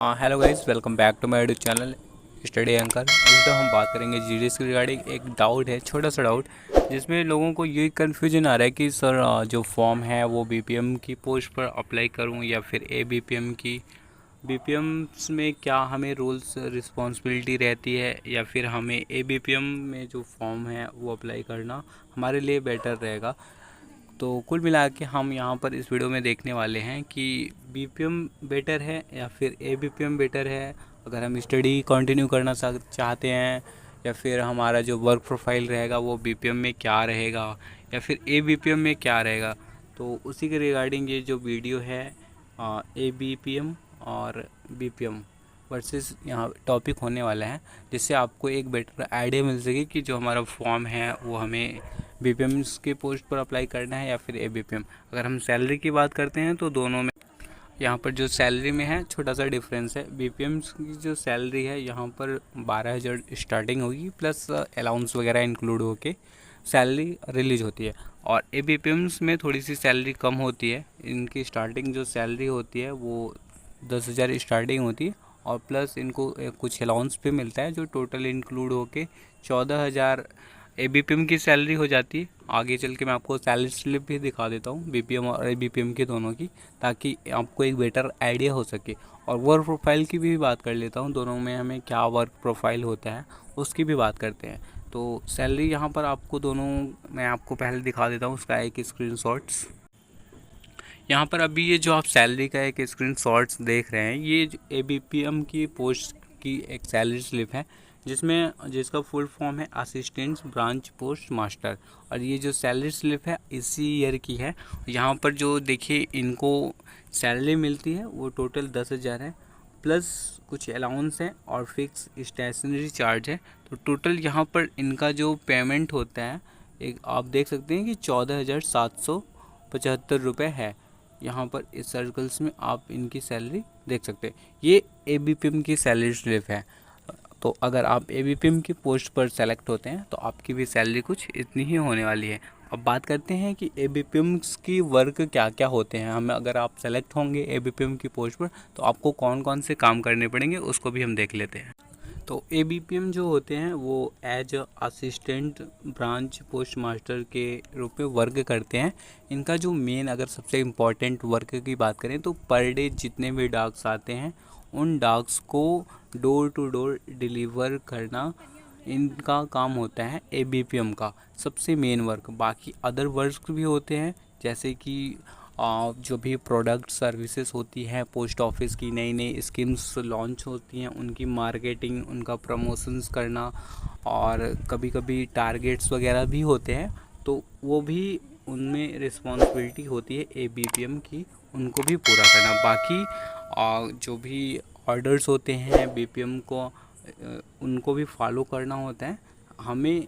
Hello guys, welcome back to my YouTube channel Study Anchor. इस video हम बात करेंगे जीडीएस के रिगार्डिंग। एक डाउट है, छोटा सा डाउट, जिसमें लोगों को ये कन्फ्यूजन आ रहा है कि सर जो फॉर्म है वो बीपीएम की पोस्ट पर अप्लाई करूं या फिर एबीपीएम की। बीपीएम्स में क्या हमें रूल्स रिस्पॉन्सिबिलिटी रहती है या फिर हमें एबीपीएम में जो फॉर्म है वो अप्लाई करना हमारे लिए बेटर रहेगा। तो कुल मिला के हम यहाँ पर इस वीडियो में देखने वाले हैं कि बीपीएम बेटर है या फिर एबीपीएम बेटर है। अगर हम स्टडी कंटिन्यू करना चाहते हैं, या फिर हमारा जो वर्क प्रोफाइल रहेगा वो बीपीएम में क्या रहेगा या फिर एबीपीएम में क्या रहेगा, तो उसी के रिगार्डिंग ये जो वीडियो है एबीपीएम और बीपीएम वर्सेस यहाँ टॉपिक होने वाला है, जिससे आपको एक बेटर आइडिया मिल सके कि जो हमारा फॉर्म है वो हमें बीपीएम के पोस्ट पर अप्लाई करना है या फिर एबीपीएम। अगर हम सैलरी की बात करते हैं तो दोनों में यहाँ पर जो सैलरी में है छोटा सा डिफरेंस है। बीपीएम की जो सैलरी है यहाँ पर 12,000 स्टार्टिंग होगी, प्लस अलाउंस वगैरह इंक्लूड होके सैलरी रिलीज होती है। और एबीपीएम्स में थोड़ी सी सैलरी कम होती है। इनकी स्टार्टिंग जो सैलरी होती है वो 10,000 स्टार्टिंग होती है, और प्लस इनको कुछ अलाउंस पे मिलता है जो टोटल इंक्लूड होके 14,000 एबीपीएम की सैलरी हो जाती है। आगे चल के मैं आपको सैलरी स्लिप भी दिखा देता हूँ बीपीएम और एबीपीएम की दोनों की, ताकि आपको एक बेटर आइडिया हो सके। और वर्क प्रोफाइल की भी बात कर लेता हूँ, दोनों में हमें क्या वर्क प्रोफाइल होता है उसकी भी बात करते हैं। तो सैलरी यहाँ पर आपको दोनों मैं आपको पहले दिखा देता हूँ उसका एक स्क्रीनशॉट्स। यहाँ पर अभी ये जो आप सैलरी का एक स्क्रीनशॉट्स देख रहे हैं, ये एबीपीएम की पोस्ट की एक सैलरी स्लिप है, जिसका फुल फॉर्म है असिस्टेंट ब्रांच पोस्ट मास्टर। और ये जो सैलरी स्लिप है इसी ईयर की है। यहाँ पर जो देखिए इनको सैलरी मिलती है वो टोटल 10,000 है, प्लस कुछ अलाउंस है और फिक्स स्टेशनरी चार्ज है। तो टोटल यहाँ पर इनका जो पेमेंट होता है, एक आप देख सकते हैं कि 14,775 रुपये है। यहाँ पर इस सर्कल्स में आप इनकी सैलरी देख सकते हैं। ये एबीपीएम की सैलरी स्लिप है। तो अगर आप एबीपीएम की पोस्ट पर सेलेक्ट होते हैं तो आपकी भी सैलरी कुछ इतनी ही होने वाली है। अब बात करते हैं कि एबीपीएम की वर्क क्या क्या होते हैं। हमें अगर आप सेलेक्ट होंगे एबीपीएम की पोस्ट पर तो आपको कौन कौन से काम करने पड़ेंगे उसको भी हम देख लेते हैं। तो एबीपीएम जो होते हैं वो as assistant branch post master के रूप में वर्क करते हैं। इनका जो मेन अगर सबसे इम्पॉर्टेंट वर्क की बात करें तो पर डे जितने भी डाक्स आते हैं उन डाक्स को डोर टू डोर डिलीवर करना इनका काम होता है एबीपीएम का सबसे मेन वर्क। बाकी अदर वर्क भी होते हैं, जैसे कि जो भी प्रोडक्ट सर्विसेज होती हैं, पोस्ट ऑफिस की नई नई स्कीम्स लॉन्च होती हैं उनकी मार्केटिंग, उनका प्रमोशंस करना, और कभी कभी टारगेट्स वगैरह भी होते हैं, तो वो भी उनमें रिस्पॉन्सिबिलिटी होती है एबीपीएम की, उनको भी पूरा करना। बाकी जो भी ऑर्डर्स होते हैं बीपीएम को उनको भी फॉलो करना होता है। हमें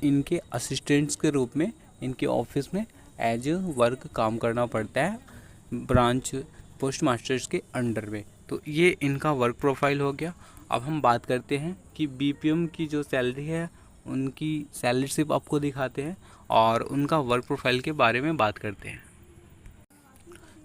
इनके असिस्टेंट्स के रूप में इनके ऑफिस में एज वर्क काम करना पड़ता है ब्रांच पोस्ट मास्टर्स के अंडर में। तो ये इनका वर्क प्रोफाइल हो गया। अब हम बात करते हैं कि बीपीएम की जो सैलरी है उनकी सैलरी स्लिप आपको दिखाते हैं और उनका वर्क प्रोफाइल के बारे में बात करते हैं।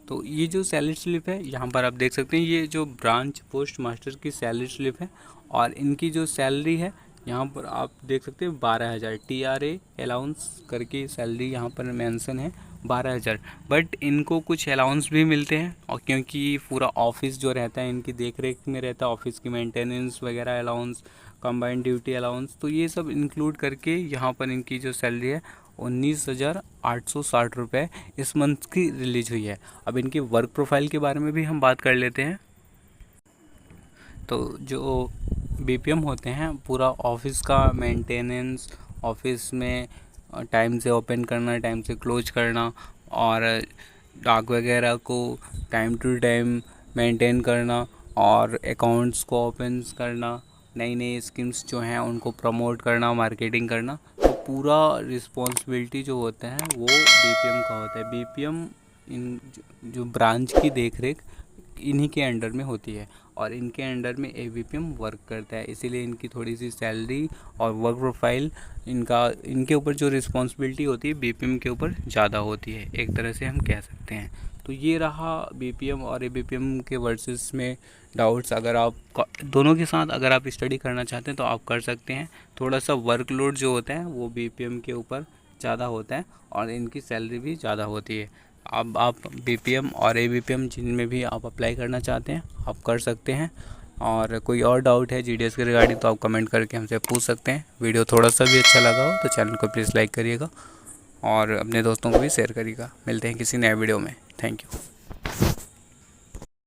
तो ये जो सैलरी स्लिप है यहाँ पर आप देख सकते हैं, ये जो ब्रांच पोस्ट मास्टर की सैलरी स्लिप है, और इनकी जो सैलरी है यहाँ पर आप देख सकते हैं 12,000 टीआरए अलाउंस करके सैलरी यहाँ पर मेंशन है 12,000। बट इनको कुछ अलाउंस भी मिलते हैं, और क्योंकि पूरा ऑफिस जो रहता है इनकी देख रेख में रहता है, ऑफिस की मेंटेनेंस वगैरह अलाउंस, कंबाइंड ड्यूटी अलाउंस, तो ये सब इंक्लूड करके यहाँ पर इनकी जो सैलरी है 19,860 रुपये इस मंथ की रिलीज हुई है। अब इनके वर्क प्रोफाइल के बारे में भी हम बात कर लेते हैं। तो जो बीपीएम होते हैं पूरा ऑफिस का मेंटेनेंस, ऑफिस में टाइम से ओपन करना, टाइम से क्लोज करना, और डाक वगैरह को टाइम टू टाइम मेंटेन करना, और अकाउंट्स को ओपन करना, नई नई स्कीम्स जो हैं उनको प्रमोट करना, मार्केटिंग करना, तो पूरा रिस्पॉन्सिबिलिटी जो होता है वो बीपीएम का होता है। बीपीएम इन जो ब्रांच की देख रेख इन्हीं के अंडर में होती है। और इनके अंडर में ABPM वर्क करता है, इसीलिए इनकी थोड़ी सी सैलरी और वर्क प्रोफाइल इनके ऊपर जो रिस्पॉन्सिबिलिटी होती है BPM के ऊपर ज़्यादा होती है, एक तरह से हम कह सकते हैं। तो ये रहा BPM और ABPM के वर्सेस में डाउट्स। अगर आप दोनों के साथ अगर आप स्टडी करना चाहते हैं तो आप कर सकते हैं। थोड़ा सा वर्कलोड जो होता है वो BPM के ऊपर ज़्यादा होता है और इनकी सैलरी भी ज़्यादा होती है। अब आप BPM और ABPM जिनमें भी आप अप्लाई करना चाहते हैं आप कर सकते हैं। और कोई और डाउट है GDS के रिगार्डिंग तो आप कमेंट करके हमसे पूछ सकते हैं। वीडियो थोड़ा सा भी अच्छा लगा हो तो चैनल को प्लीज़ लाइक करिएगा और अपने दोस्तों को भी शेयर करिएगा। मिलते हैं किसी नए वीडियो में। Thank you.